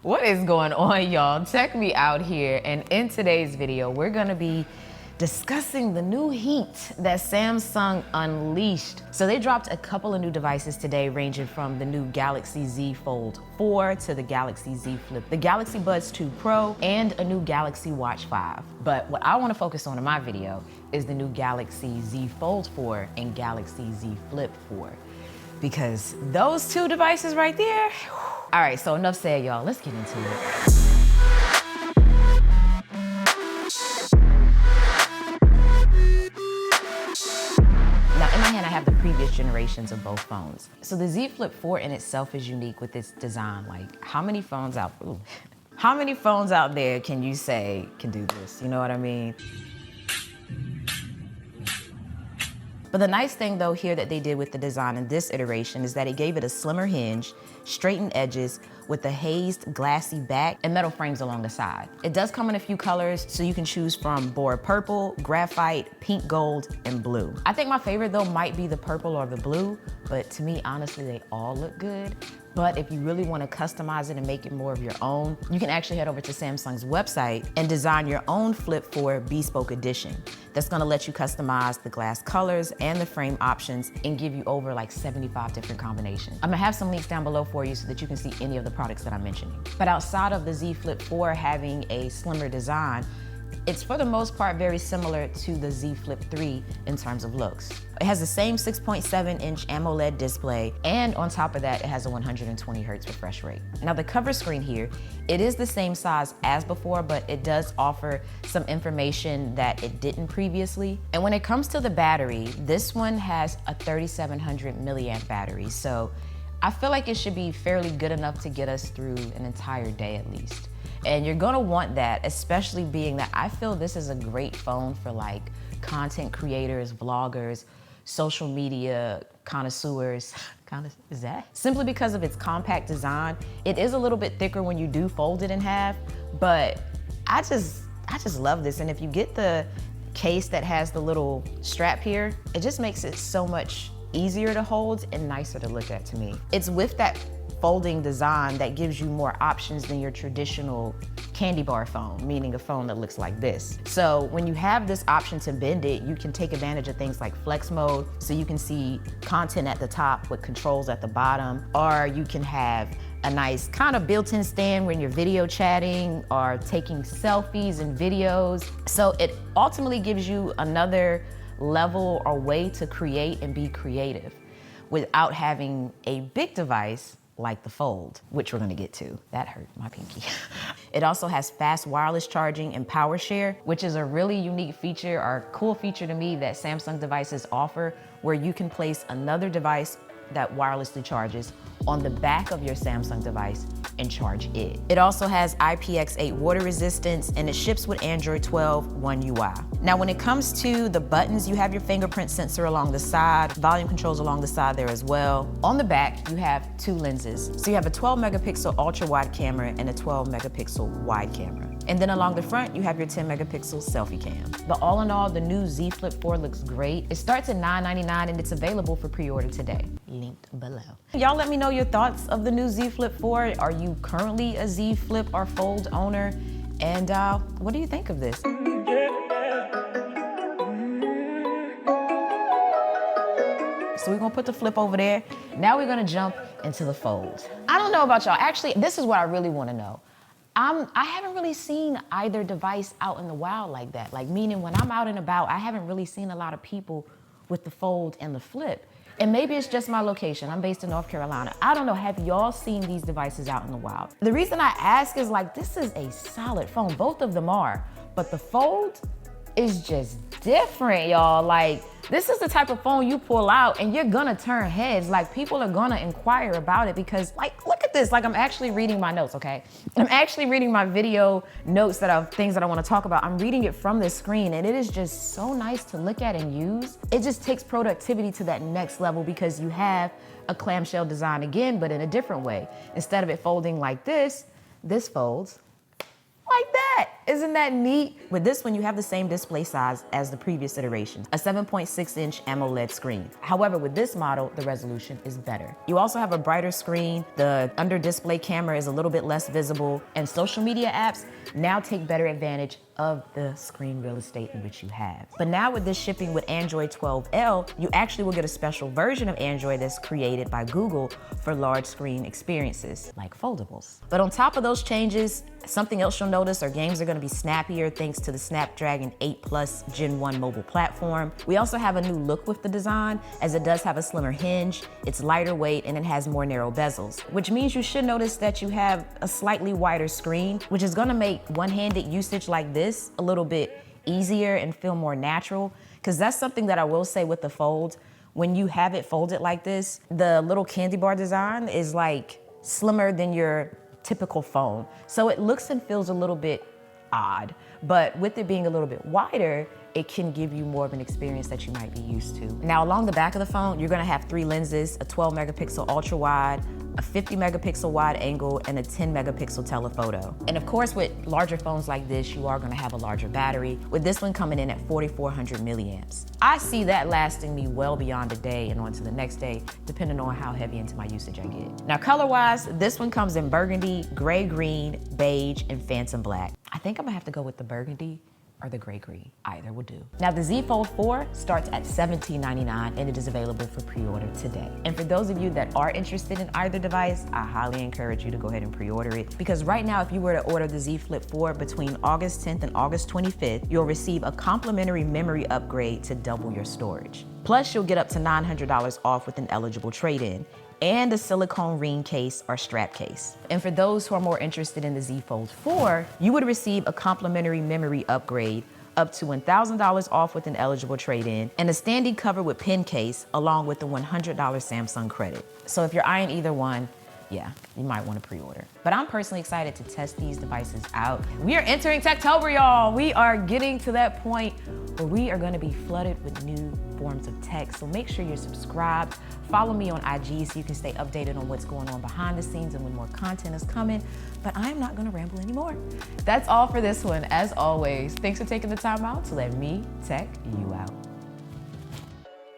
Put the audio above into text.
What is going on, y'all? Check me out here, and in today's video, we're gonna be discussing the new heat that Samsung unleashed. So they dropped a couple of new devices today, ranging from the new Galaxy Z Fold 4 to the Galaxy Z Flip, the Galaxy Buds 2 Pro, and a new Galaxy Watch 5. But what I wanna focus on in my video is the new Galaxy Z Fold 4 and Galaxy Z Flip 4. Because those two devices right there, all right, so enough said, y'all. Let's get into it. I have the previous generations of both phones. So the Z Flip 4 in itself is unique with its design. Like, how many phones out there can you say can do this? You know what I mean? But the nice thing though here that they did with the design in this iteration is that it gave it a slimmer hinge, straightened edges with a hazed glassy back and metal frames along the side. It does come in a few colors, so you can choose from boar purple, graphite, pink gold, and blue. I think my favorite though might be the purple or the blue, but to me, honestly, they all look good. But if you really want to customize it and make it more of your own, you can actually head over to Samsung's website and design your own Flip 4 Bespoke Edition. That's gonna let you customize the glass colors and the frame options and give you over like 75 different combinations. I'm gonna have some links down below for you so that you can see any of the products that I'm mentioning. But outside of the Z Flip 4 having a slimmer design, it's for the most part very similar to the Z Flip 3 in terms of looks. It has the same 6.7-inch AMOLED display, and on top of that, it has a 120 Hz refresh rate. Now the cover screen here, it is the same size as before, but it does offer some information that it didn't previously. And when it comes to the battery, this one has a 3700 milliamp battery, so I feel like it should be fairly good enough to get us through an entire day at least. And you're gonna want that, especially being that I feel this is a great phone for like content creators, vloggers, social media connoisseurs. Is that? Simply because of its compact design. It is a little bit thicker when you do fold it in half, but I just love this. And if you get the case that has the little strap here, it just makes it so much easier to hold and nicer to look at to me. It's with that folding design that gives you more options than your traditional candy bar phone, meaning a phone that looks like this. So when you have this option to bend it, you can take advantage of things like flex mode, so you can see content at the top with controls at the bottom, or you can have a nice kind of built-in stand when you're video chatting or taking selfies and videos. So it ultimately gives you another level or way to create and be creative without having a big device like the Fold, which we're gonna get to. That hurt my pinky. It also has fast wireless charging and power share, which is a really unique feature or cool feature to me that Samsung devices offer, where you can place another device that wirelessly charges on the back of your Samsung device and charge it. It also has IPX8 water resistance, and it ships with Android 12 One UI. Now, when it comes to the buttons, you have your fingerprint sensor along the side, volume controls along the side there as well. On the back, you have two lenses. So you have a 12 megapixel ultra wide camera and a 12 megapixel wide camera. And then along the front, you have your 10 megapixel selfie cam. But all in all, the new Z Flip 4 looks great. It starts at $999 and it's available for pre-order today. Linked below. Y'all let me know your thoughts of the new Z Flip 4. Are you currently a Z Flip or Fold owner? And what do you think of this? So we're gonna put the Flip over there. Now we're gonna jump into the Fold. I don't know about y'all. Actually, this is what I really wanna know. I haven't really seen either device out in the wild like that. Like, meaning when I'm out and about, I haven't really seen a lot of people with the Fold and the Flip. And maybe it's just my location. I'm based in North Carolina. I don't know, have y'all seen these devices out in the wild? The reason I ask is like, this is a solid phone. Both of them are, but the Fold is just different, y'all. Like, this is the type of phone you pull out and you're gonna turn heads. Like, people are gonna inquire about it because, like, look at this. Like, I'm actually reading my notes, okay? I'm actually reading my video notes things that I wanna talk about. I'm reading it from this screen, and it is just so nice to look at and use. It just takes productivity to that next level because you have a clamshell design again, but in a different way. Instead of it folding like this folds like that. Isn't that neat? With this one, you have the same display size as the previous iteration, a 7.6-inch AMOLED screen. However, with this model, the resolution is better. You also have a brighter screen, the under-display camera is a little bit less visible, and social media apps now take better advantage of the screen real estate in which you have. But now with this shipping with Android 12L, you actually will get a special version of Android that's created by Google for large screen experiences, like foldables. But on top of those changes, something else you'll notice are games are gonna be snappier thanks to the Snapdragon 8 Plus Gen 1 mobile platform. We also have a new look with the design, as it does have a slimmer hinge, it's lighter weight, and it has more narrow bezels, which means you should notice that you have a slightly wider screen, which is gonna make one-handed usage like this a little bit easier and feel more natural, because that's something that I will say with the Fold. When you have it folded like this, the little candy bar design is like slimmer than your typical phone. So it looks and feels a little bit odd, but with it being a little bit wider, it can give you more of an experience that you might be used to. Now, along the back of the phone, you're gonna have 3 lenses, a 12 megapixel ultra wide, a 50 megapixel wide angle, and a 10 megapixel telephoto. And of course, with larger phones like this, you are gonna have a larger battery, with this one coming in at 4,400 milliamps. I see that lasting me well beyond a day and on to the next day, depending on how heavy into my usage I get. Now, color-wise, this one comes in burgundy, gray green, beige, and phantom black. I think I'm gonna have to go with the burgundy or the gray green. Either will do. Now, the Z Fold 4 starts at $17.99 and it is available for pre-order today. And for those of you that are interested in either device, I highly encourage you to go ahead and pre-order it, because right now, if you were to order the Z Flip 4 between August 10th and August 25th, you'll receive a complimentary memory upgrade to double your storage. Plus, you'll get up to $900 off with an eligible trade-in, and a silicone ring case or strap case. And for those who are more interested in the Z Fold 4, you would receive a complimentary memory upgrade up to $1,000 off with an eligible trade-in, and a standing cover with pen case along with the $100 Samsung credit. So if you're eyeing either one, yeah, you might want to pre-order. But I'm personally excited to test these devices out. We are entering Techtober, y'all. We are getting to that point where we are going to be flooded with new forms of tech. So make sure you're subscribed. Follow me on IG so you can stay updated on what's going on behind the scenes and when more content is coming. But I'm not going to ramble anymore. That's all for this one. As always, thanks for taking the time out to let me tech you out.